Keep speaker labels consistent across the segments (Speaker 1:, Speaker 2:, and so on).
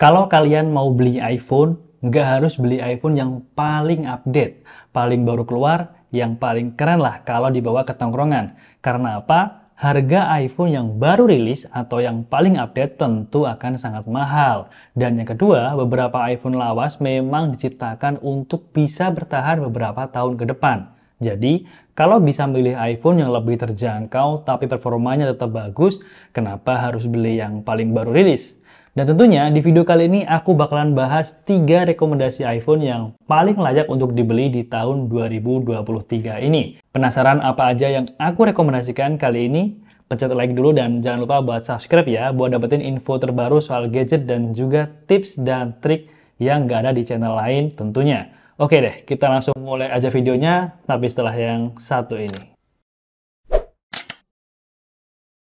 Speaker 1: Kalau kalian mau beli iPhone, nggak harus beli iPhone yang paling update, paling baru keluar, yang paling keren lah kalau dibawa ke tongkrongan. Karena apa? Harga iPhone yang baru rilis atau yang paling update tentu akan sangat mahal. Dan yang kedua, beberapa iPhone lawas memang diciptakan untuk bisa bertahan beberapa tahun ke depan. Jadi, kalau bisa milih iPhone yang lebih terjangkau tapi performanya tetap bagus, kenapa harus beli yang paling baru rilis? Dan tentunya di video kali ini aku bakalan bahas 3 rekomendasi iPhone yang paling layak untuk dibeli di tahun 2023 ini. Penasaran apa aja yang aku rekomendasikan kali ini? Pencet like dulu dan jangan lupa buat subscribe ya, buat dapetin info terbaru soal gadget dan juga tips dan trik yang gak ada di channel lain tentunya. Oke deh, kita langsung mulai aja videonya, tapi setelah yang satu ini.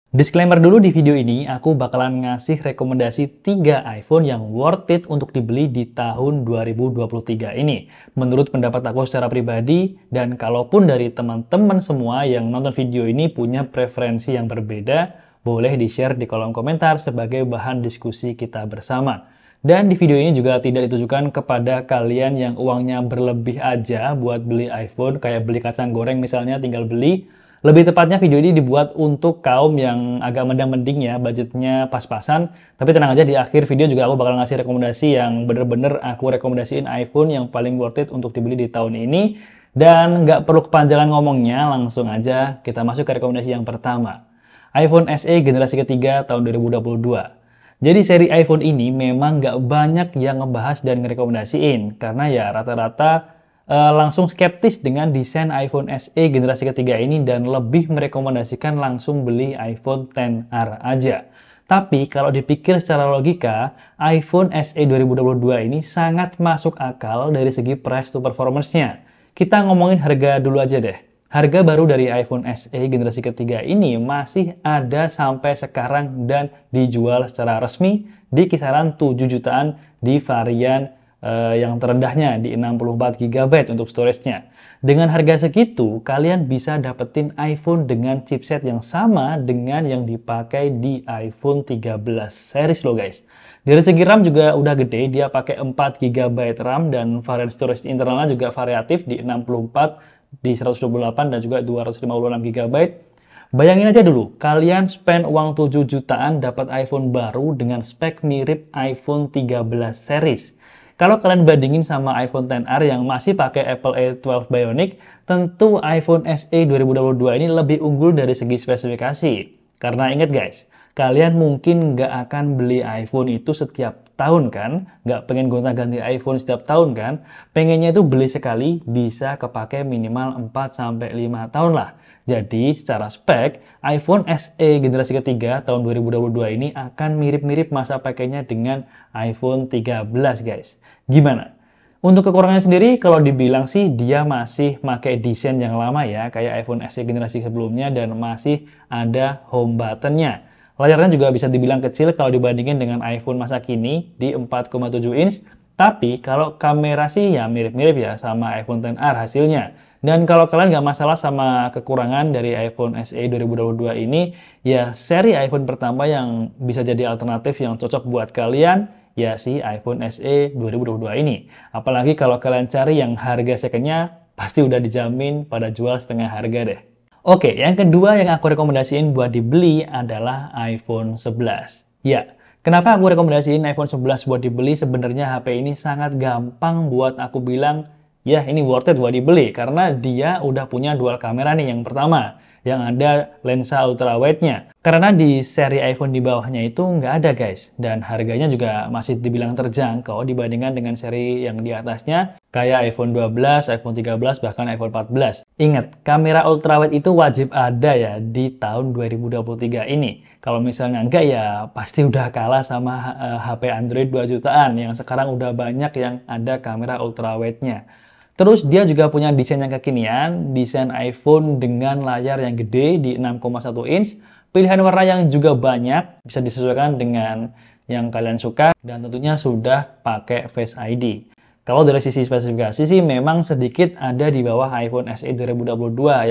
Speaker 1: Disclaimer dulu di video ini, aku bakalan ngasih rekomendasi 3 iPhone yang worth it untuk dibeli di tahun 2023 ini. Menurut pendapat aku secara pribadi, dan kalaupun dari teman-teman semua yang nonton video ini punya preferensi yang berbeda, boleh di-share di kolom komentar sebagai bahan diskusi kita bersama. Dan di video ini juga tidak ditujukan kepada kalian yang uangnya berlebih aja buat beli iPhone, kayak beli kacang goreng misalnya tinggal beli. Lebih tepatnya video ini dibuat untuk kaum yang agak mendang-mending ya, budgetnya pas-pasan. Tapi tenang aja, di akhir video juga aku bakal ngasih rekomendasi yang bener-bener aku rekomendasiin iPhone yang paling worth it untuk dibeli di tahun ini. Dan nggak perlu kepanjangan ngomongnya, langsung aja kita masuk ke rekomendasi yang pertama. iPhone SE generasi ketiga tahun 2022. Jadi seri iPhone ini memang nggak banyak yang ngebahas dan ngerekomendasiin. Karena ya rata-rata langsung skeptis dengan desain iPhone SE generasi ketiga ini dan lebih merekomendasikan langsung beli iPhone XR aja. Tapi kalau dipikir secara logika, iPhone SE 2022 ini sangat masuk akal dari segi price to performance-nya. Kita ngomongin harga dulu aja deh. Harga baru dari iPhone SE generasi ketiga ini masih ada sampai sekarang dan dijual secara resmi di kisaran 7 jutaan di varian yang terendahnya di 64 GB untuk storage-nya. Dengan harga segitu, kalian bisa dapetin iPhone dengan chipset yang sama dengan yang dipakai di iPhone 13 series loh guys. Dari segi RAM juga udah gede, dia pakai 4 GB RAM dan varian storage internalnya juga variatif di 64, di 128 dan juga 256 GB. Bayangin aja dulu, kalian spend uang 7 jutaan dapat iPhone baru dengan spek mirip iPhone 13 series. Kalau kalian bandingin sama iPhone XR yang masih pakai Apple A12 Bionic, tentu iPhone SE 2022 ini lebih unggul dari segi spesifikasi. Karena ingat guys, kalian mungkin nggak akan beli iPhone itu setiap tahun kan? Nggak pengen gonta-ganti iPhone setiap tahun kan? Pengennya itu beli sekali bisa kepake minimal 4-5 tahun lah. Jadi secara spek, iPhone SE generasi ketiga tahun 2022 ini akan mirip-mirip masa pakainya dengan iPhone 13 guys. Gimana? Untuk kekurangannya sendiri, kalau dibilang sih dia masih pakai desain yang lama ya, kayak iPhone SE generasi sebelumnya dan masih ada home button-nya. Layarnya juga bisa dibilang kecil kalau dibandingin dengan iPhone masa kini di 4,7 inch. Tapi kalau kamera sih ya mirip-mirip ya sama iPhone XR hasilnya. Dan kalau kalian nggak masalah sama kekurangan dari iPhone SE 2022 ini, ya seri iPhone pertama yang bisa jadi alternatif yang cocok buat kalian, ya si iPhone SE 2022 ini. Apalagi kalau kalian cari yang harga second-nya, pasti udah dijamin pada jual setengah harga deh. Oke, yang kedua yang aku rekomendasiin buat dibeli adalah iPhone 11. Ya, kenapa aku rekomendasiin iPhone 11 buat dibeli? Sebenarnya HP ini sangat gampang buat aku bilang, ya ini worth it buat dibeli. Karena dia udah punya dual kamera nih yang pertama, yang ada lensa ultrawide-nya. Karena di seri iPhone di bawahnya itu nggak ada guys. Dan harganya juga masih dibilang terjangkau dibandingkan dengan seri yang di atasnya. Kayak iPhone 12, iPhone 13, bahkan iPhone 14. Ingat, kamera ultrawide itu wajib ada ya di tahun 2023 ini. Kalau misalnya enggak ya pasti udah kalah sama HP Android 2 jutaan yang sekarang udah banyak yang ada kamera ultrawide-nya. Terus dia juga punya desain yang kekinian, desain iPhone dengan layar yang gede di 6,1 inch, pilihan warna yang juga banyak, bisa disesuaikan dengan yang kalian suka, dan tentunya sudah pakai Face ID. Kalau dari sisi spesifikasi sih memang sedikit ada di bawah iPhone SE 2022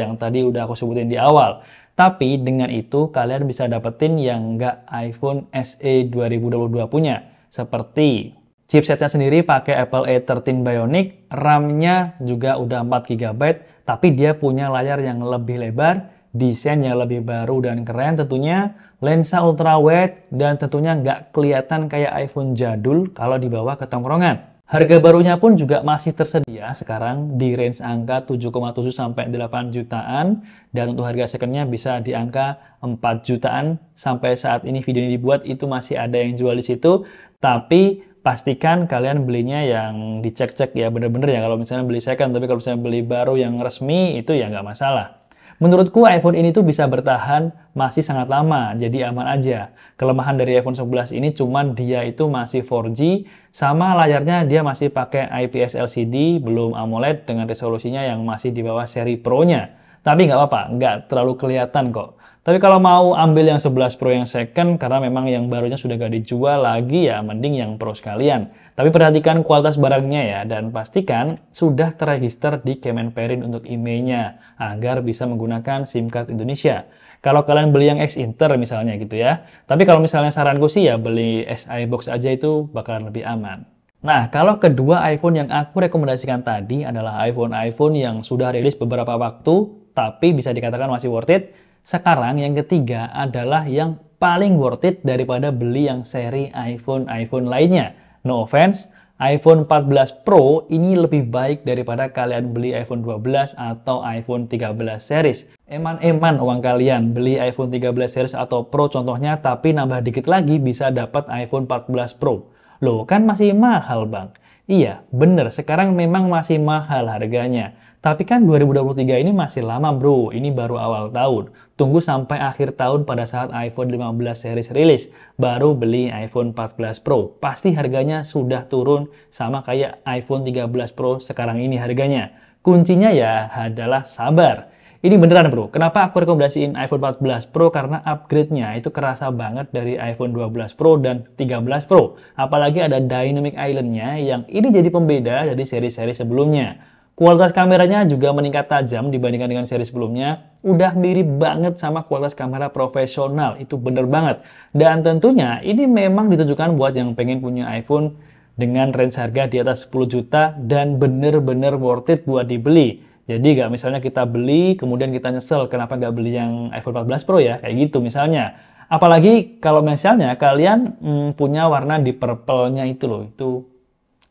Speaker 1: yang tadi udah aku sebutin di awal. Tapi dengan itu kalian bisa dapetin yang nggak iPhone SE 2022 punya. Seperti chipsetnya sendiri pakai Apple A13 Bionic, RAM-nya juga udah 4 GB, tapi dia punya layar yang lebih lebar, desain yang lebih baru dan keren tentunya, lensa ultrawide, dan tentunya nggak kelihatan kayak iPhone jadul kalau dibawa ke tongkrongan. Harga barunya pun juga masih tersedia sekarang di range angka 7,7 sampai 8 jutaan, dan untuk harga secondnya bisa di angka 4 jutaan. Sampai saat ini video ini dibuat itu masih ada yang jual di situ, tapi pastikan kalian belinya yang dicek-cek ya bener-bener ya, kalau misalnya beli second. Tapi kalau misalnya beli baru yang resmi itu ya nggak masalah. Menurutku iPhone ini tuh bisa bertahan masih sangat lama, jadi aman aja. Kelemahan dari iPhone 11 ini cuman dia itu masih 4G, sama layarnya dia masih pakai IPS LCD, belum AMOLED dengan resolusinya yang masih di bawah seri Pro-nya. Tapi nggak apa-apa, nggak terlalu kelihatan kok. Tapi kalau mau ambil yang 11 Pro yang second, karena memang yang barunya sudah gak dijual lagi, ya mending yang Pro sekalian. Tapi perhatikan kualitas barangnya ya, dan pastikan sudah terregister di Kemenperin untuk IMEI-nya, agar bisa menggunakan SIM card Indonesia. Kalau kalian beli yang X-Inter misalnya gitu ya. Tapi kalau misalnya saranku sih ya beli SI Box aja, itu bakalan lebih aman. Nah, kalau kedua iPhone yang aku rekomendasikan tadi adalah iPhone yang sudah rilis beberapa waktu, tapi bisa dikatakan masih worth it. Sekarang yang ketiga adalah yang paling worth it daripada beli yang seri iPhone lainnya. No offense, iPhone 14 Pro ini lebih baik daripada kalian beli iPhone 12 atau iPhone 13 series. Eman-eman uang kalian beli iPhone 13 series atau Pro contohnya, tapi nambah dikit lagi bisa dapat iPhone 14 Pro. Loh, kan masih mahal bang. Iya, bener, sekarang memang masih mahal harganya. Tapi kan 2023 ini masih lama bro, ini baru awal tahun. Tunggu sampai akhir tahun pada saat iPhone 15 series rilis, baru beli iPhone 14 Pro. Pasti harganya sudah turun sama kayak iPhone 13 Pro sekarang ini harganya. Kuncinya ya adalah sabar. Ini beneran bro, kenapa aku rekomendasiin iPhone 14 Pro? Karena upgrade-nya itu kerasa banget dari iPhone 12 Pro dan 13 Pro. Apalagi ada Dynamic Island-nya yang ini jadi pembeda dari seri-seri sebelumnya. Kualitas kameranya juga meningkat tajam dibandingkan dengan seri sebelumnya. Udah mirip banget sama kualitas kamera profesional, itu bener banget. Dan tentunya ini memang ditujukan buat yang pengen punya iPhone dengan range harga di atas 10 juta dan bener-bener worth it buat dibeli. Jadi nggak misalnya kita beli, kemudian kita nyesel kenapa nggak beli yang iPhone 14 Pro ya, kayak gitu misalnya. Apalagi kalau misalnya kalian punya warna di purple-nya itu loh, itu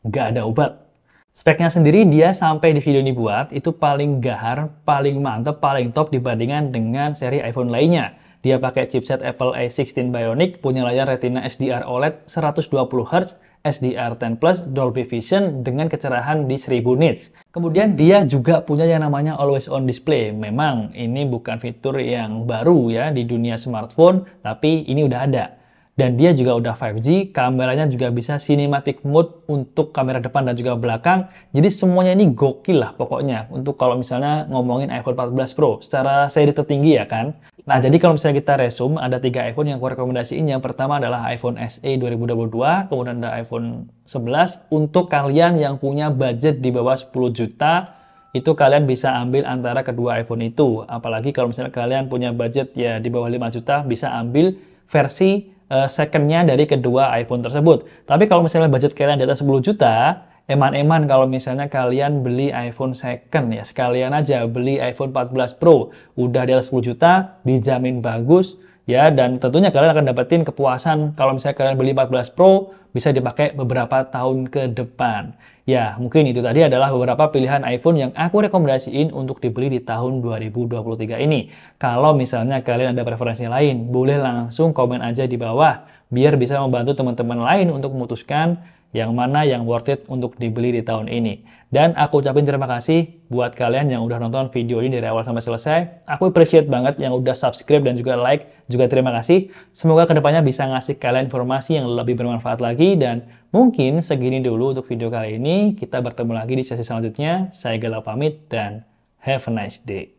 Speaker 1: nggak ada obat. Speknya sendiri dia sampai di video ini buat, itu paling gahar, paling mantep, paling top dibandingkan dengan seri iPhone lainnya. Dia pakai chipset Apple A16 Bionic, punya layar Retina HDR OLED 120Hz, SDR10 Plus, Dolby Vision dengan kecerahan di 1000 nits. Kemudian dia juga punya yang namanya Always On Display. Memang ini bukan fitur yang baru ya di dunia smartphone, tapi ini udah ada. Dan dia juga udah 5G, kameranya juga bisa cinematic mode untuk kamera depan dan juga belakang. Jadi semuanya ini gokil lah pokoknya untuk kalau misalnya ngomongin iPhone 14 Pro secara seri tertinggi ya kan. Nah, jadi kalau misalnya kita resume, ada 3 iPhone yang aku rekomendasiin. Yang pertama adalah iPhone SE 2022, kemudian ada iPhone 11. Untuk kalian yang punya budget di bawah 10 juta, itu kalian bisa ambil antara kedua iPhone itu. Apalagi kalau misalnya kalian punya budget ya di bawah 5 juta, bisa ambil versi second-nya dari kedua iPhone tersebut. Tapi kalau misalnya budget kalian di atas 10 juta, eman-eman kalau misalnya kalian beli iPhone second ya, sekalian aja beli iPhone 14 Pro. Udah di atas 10 juta, dijamin bagus ya, dan tentunya kalian akan dapetin kepuasan kalau misalnya kalian beli 14 Pro, bisa dipakai beberapa tahun ke depan. Ya, mungkin itu tadi adalah beberapa pilihan iPhone yang aku rekomendasiin untuk dibeli di tahun 2023 ini. Kalau misalnya kalian ada preferensi lain, boleh langsung komen aja di bawah, biar bisa membantu teman-teman lain untuk memutuskan yang mana yang worth it untuk dibeli di tahun ini. Dan aku ucapin terima kasih buat kalian yang udah nonton video ini dari awal sampai selesai. Aku appreciate banget yang udah subscribe dan juga like. Juga terima kasih. Semoga kedepannya bisa ngasih kalian informasi yang lebih bermanfaat lagi. Dan mungkin segini dulu untuk video kali ini. Kita bertemu lagi di sesi selanjutnya. Saya Galau pamit dan have a nice day.